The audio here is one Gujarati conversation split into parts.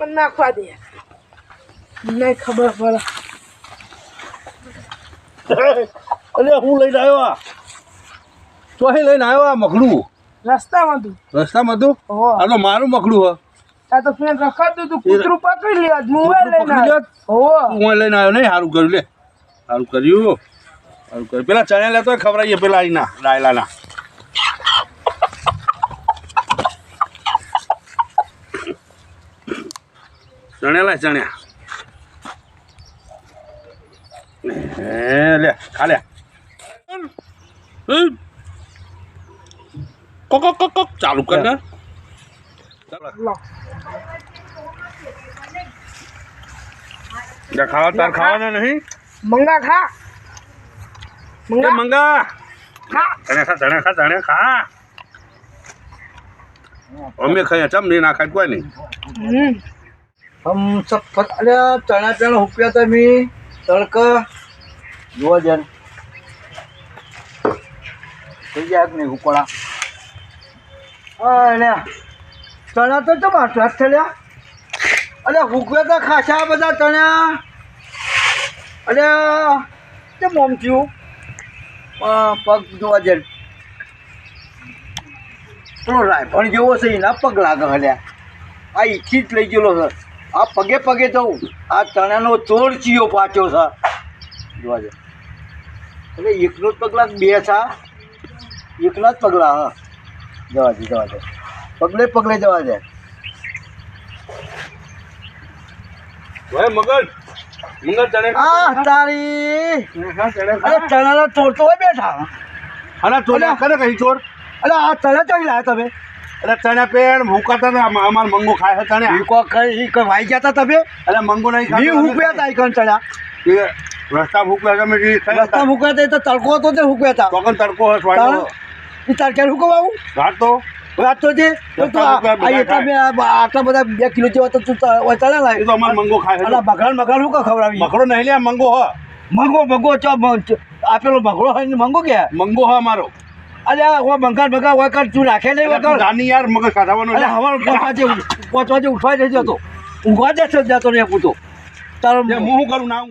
પણ નાખવા દે નહીં ખબર પડે. અરે હું લઈને આવ્યો આ ચોહી લઈને આવ્યો આ મકડું રસ્તામાં તું રસ્તામાં હતું આ તો મારું મકડું હ આ તો ફેર રખાતું તું કૂતરું પકડી લ્યો મોબાઈલ લઈને પકડી લ્યો? હોવો હું લઈને આવ્યો નહીં સારું કર્યું લે સારું કર્યું પેલા ચણ્યા લેતો ખવડાવીએ પેલા અહીંના ડાયલાના ચણ્યા લે ખા લે કોક કોક કોક ચાલુ કર ને ખાવા તાર ખાવાના નહીં મંગા ખા મંગા ખા ચણે ખા અમે ખાઈએ ચમ નહીં ના ખાય કોઈ નહીં हम सब अरे चना चना हुपिया था मी तड़का जो जन થઈ ગયા કે નહીં ઉપડા અરે ચણા તો ચમ આટલા થયા અરે હુકવે તો ખાસા બધા ચણા અરે તે મોમ થયું પગ જોવા જન પેલો રાયફળ જેવો છે એના પગ લાગે હલ્યા આ ઈથી જ લઈ ગયેલો છે આ પગે પગે જવું આ ચણાનો ચોર ચીયો પાછો છે જોવા જાય એટલે એકનો જ પગલા બે છે એકલા જ પગલા હા જવા દે પગલે પગલે જવા દે મગર ચણે આ તારી અરે ચણાનો ચોર તો બેઠા અરે ચોર્યા કરે કઈ ચોર અરે આ ચણા ચોરી લાયા તમે અરે ચણા પેણ ભૂકાતા ને અમાર મંગો ખાય છે ચણે ઈ કોઈ વાઈ ગયા હતા તમે અરે મંગો નહીં વી હુકવ્યા હતા ઈકણ ચણા રસ્તા ભૂકવા ગમે રસ્તા હુકવ્યા હતા તો તડકો હતો તે હુકવ્યા હતા તોકન તડકો હોય સ્વાડો એ તડકે હુકવાવું ઘાટ તો વાત તો છે આટલા બધા 2 કિલો જેવા તો તું ચણા એ લાવી તો અમાર મંગો ખાય છે અલા બગડાણ હું ખવડાવી મકડો નહીં લે મંગો હ મંગો આપેલો બગડો હોય ને મંગો કે મંગો હ અમારો અરે ઓ બંગાળ હોય કર તું રાખે નહીં વગર નાની યાર મગજ ખાવાનું અરે હવાર 5 વાગે ઉઠવાઈ જઈ જતો ઊંઘવા જ જતો ને પૂતો તારો હું શું કરું ના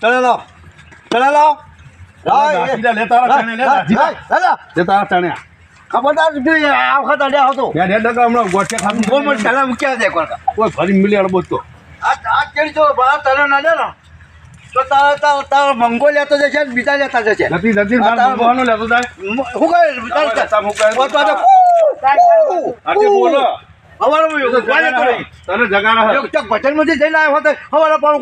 ચણા લાવ લે તારા ચણ્યા ખબરદાર આ વખત અડ્યા હતો હમણાં ગોઠે ખાતું ગોળ ચણા મૂક્યા છે કોઈ ફરી મિલી અડબો તો આ કેડી તો બહાર તને ના દે ને તો તારો મંગો લેતો જશે ને બીજા લેતા જશે નથી મંગોનો લેતો થાય શું કહે બોલો તને જગાડા ભજનમાંથી જઈને આવ્યો હતો હવારે પણ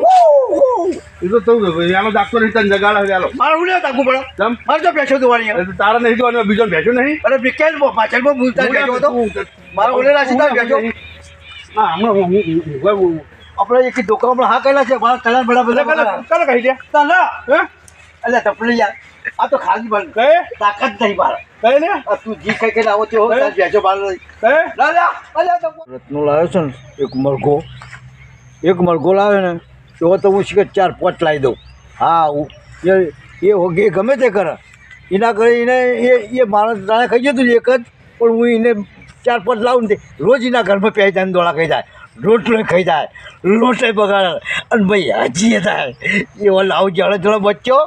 એ તો તું યાલો દાખતો નહીં તને જગાડા યાલો મારે હું લેતા પડે તમ મારે તો બેસો દોવાની તારા નહીં જોવાનું બીજો બેઠો નહીં અરે વિકેટ પાછળમાં ભૂલતા બેઠો હતો મારે ઓલે રાશિ બેઠો હા હમણાં આપણે એક દુકાનમાં હા કહેલા છે મારા તલા બડા બધા ચાલો કહી દે તલા હે અલ્યા તપલી યાર આ તો ખાલી બન કહે તાકાત નહીં મારે કહે ને તું જી કઈ કઈ આવો તો બેસો બાર કહે રત્નો લાવ્યો છે ને એક મરઘો લાવે ને તો હું શીખે 4-5 લાવી દઉં હા એ ગમે તે કરે એના કરે એને એ માણસ જાણે ખાઈ જતું એક જ પણ હું એને 4-5 લાવું ને રોજ એના ઘરમાં પહેરી જાય દોડા ખાઈ જાય રોટલો ખાઈ જાય લોટે બગાડે અને ભાઈ હજી થાય એવો લાવ જળે બચ્ચો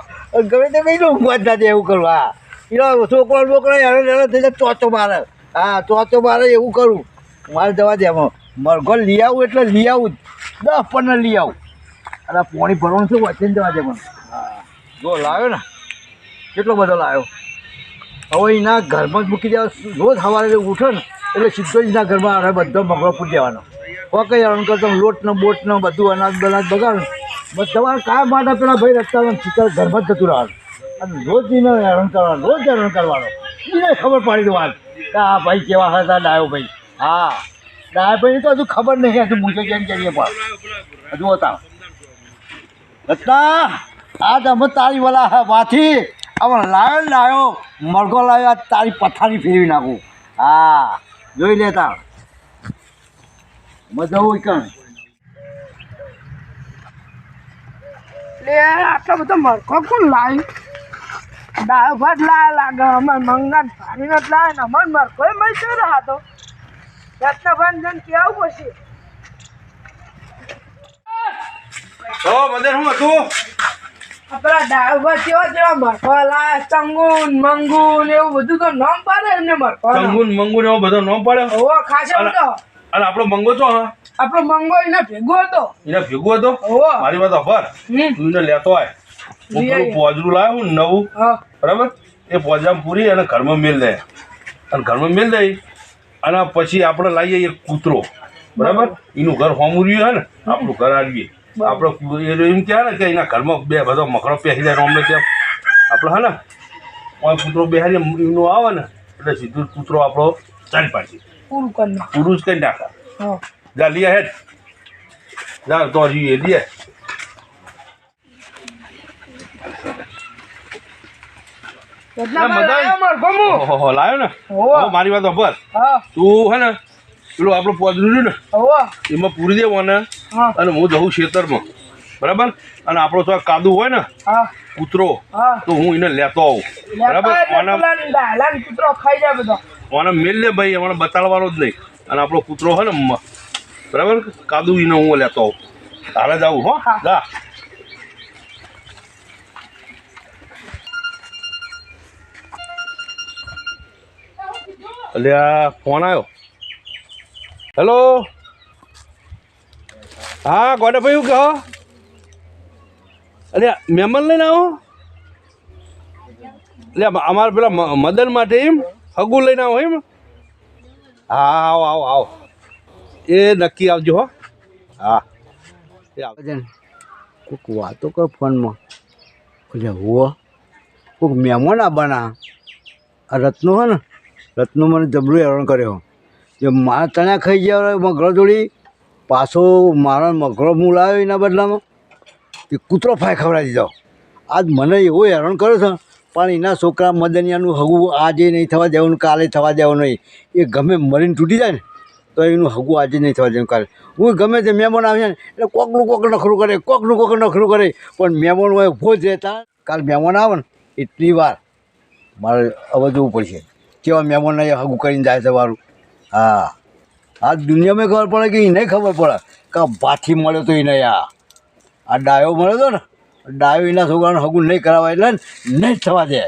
ગમે તે કઈ ઊંઘવા જ ના દે એવું કરું હા એનો છોકરા બોકરા હેરો થઈ જાય ચોચો મારે હા ચોચો મારે એવું કરું મારે જવા દે એમાં મરઘો લઈ આવું એટલે લઈ આવું 10-15 લઈ આવું અને પાણી ભરવાનું શું વચ્ચે જવા દે મને હા જો લાવ્યો ને કેટલો બધો લાવ્યો હવે એના ઘરમાં જ મૂકી દેવા રોજ સવારે ઉઠો ને એટલે સીધો જ એના ઘરમાં આવે બધો મગરો પૂરી દેવાનો કોઈ હેરાન કરતો લોટનો બોટનો બધું અનાજ બગાડું બસ તમારે કાંઈ માટે પેલા ભાઈ રસ્તામાં સીધા ઘરમાં જ જતું રહેવાનું અને રોજ એને હેરાન કરવાનો એને ખબર પાડી દેવાની કે આ ભાઈ કેવા હતા ડાયો ભાઈ હા ડાયો ભાઈ તો હજુ ખબર નહીં હજુ મૂકે કેમ કરીએ પણ હજુ હતા રત્ના આ તમે તારી વાલા વાથી હવે લાવ્યો મરઘો લાવ્યો તારી પથારી ફેરવી નાખું હા જોઈ લેતા મજા હોય કણ લે આટલા બધા મરખો કોણ લાવી દાળ ભાત લાયા લાગે અમારે મંગાત ભારીને જ લાવે ને અમારે મરખો મળી રહ્યો હતો રત્નભાઈ જન કેવું પછી મદન શું હતું? આપણા ડાયવર કેવા મરઘો લાયા, ચંગુન મંગુન એવું બધું તો નામ પાડે એમને મરઘો. ચંગુન મંગુન એવો બધો નામ પાડે. ઓવો ખાસો હતો. અને આપણો મંગો છો હા આપણો મંગો એને ભેગો હતો. એને ભેગો હતો. ઓવો. મારી વાત ખબર તું એને લેતો આય. હું પેલું પોજરું લાવ્યો હું નવું હા બરાબર એ પોજરામાં પૂરી અને ઘરમાં મેલ દે અને ઘરમાં મેલ દઈ અને પછી આપણે લાવીએ એક કૂતરો બરાબર એનું ઘર હોમુર્યું હે ને આપણું ઘર આવીએ આપણે એમ કહે ને કે એના ઘરમાં બે બધો મકડો પહેરી જાય અમને ત્યાં આપણે હે ને કૂતરો બેહારી એનું આવે ને એટલે સીધું કૂતરો આપણો ચાલી પાડશે પૂરું કરી નાખ. પૂરું જ કરી નાખે. હા જા લે હેડ જા તો જઈએ લે. એટલા મદન. લાયો મરઘો હું. ઓહો લાયો ને ઓવો. હવે મારી વાત ખબર હા તું હે ને પેલું આપણું પોજરું રહ્યું ને ઓવો. એમાં પૂરી દેવાને હા અને હું જઉં ખેતરમાં બરાબર અને આપણો તો કાદુ હોય ને હા કૂતરો હા તો હું એને લેતો આવું બરાબર દાલાન કૂતરો ખાઈ જાય બધો. મને મેલ લે ભાઈ મને બતાડવાનો જ નહીં અને આપણો કૂતરો હોય ને બરાબર કાદુ એને હું લેતો આવું તારે જ આવું હો હા. જા એટલે આ ફોન આવ્યો. હેલો હા ગોડાભાઈ શું કહો અરે મહેમાન લઈને આવો એટલે અમારે પેલા મદન માટે એમ હગું લઈને આવો એમ હા આવો આવો આવો એ નક્કી આવજો હો હા એ આવ કોઈક વાતો કર ફોનમાં એટલે હુઓ કોઈક મહેમાન આવવાના આ રત્નો હોય ને રત્નો મને જબરું હેરાન કર્યો જે મારા તણ્યા ખાઈ ગયા મગરો જોડી પાછો મારા મગરો હું લાવ્યો એના બદલામાં એ કૂતરો ફાય ખવડાવી દીધો આજ મને એવો હેરાન કર્યો છે પણ એના છોકરા મદનિયાનું હગું આજે નહીં થવા દેવાનું કાલે થવા દેવાનું નહીં એ ગમે મરીને તૂટી જાય ને તો એનું હગું આજે નહીં થવા દેવાનું કાલે હું ગમે તે મહેમાન આવ્યા ને એટલે કોકનું કોક નખરું કરે કોકનું કોક નખરું કરે પણ મહેમાન હોય ઊભો જ રહેતા કાલ મહેમાન આવે ને એટલી વાર મારે હવે જોવું પડશે કેવા મહેમાન હગું કરીને જાય છે મારું હા આ દુનિયામાં ખબર પડે કે એ નહીં ખબર પડે કે ભાથી મળ્યો તો એને આ ડાયો મળ્યો હતો ને ડાયો એના છોકરાનું હગું નહીં કરાવાય એટલે નહીં થવા દે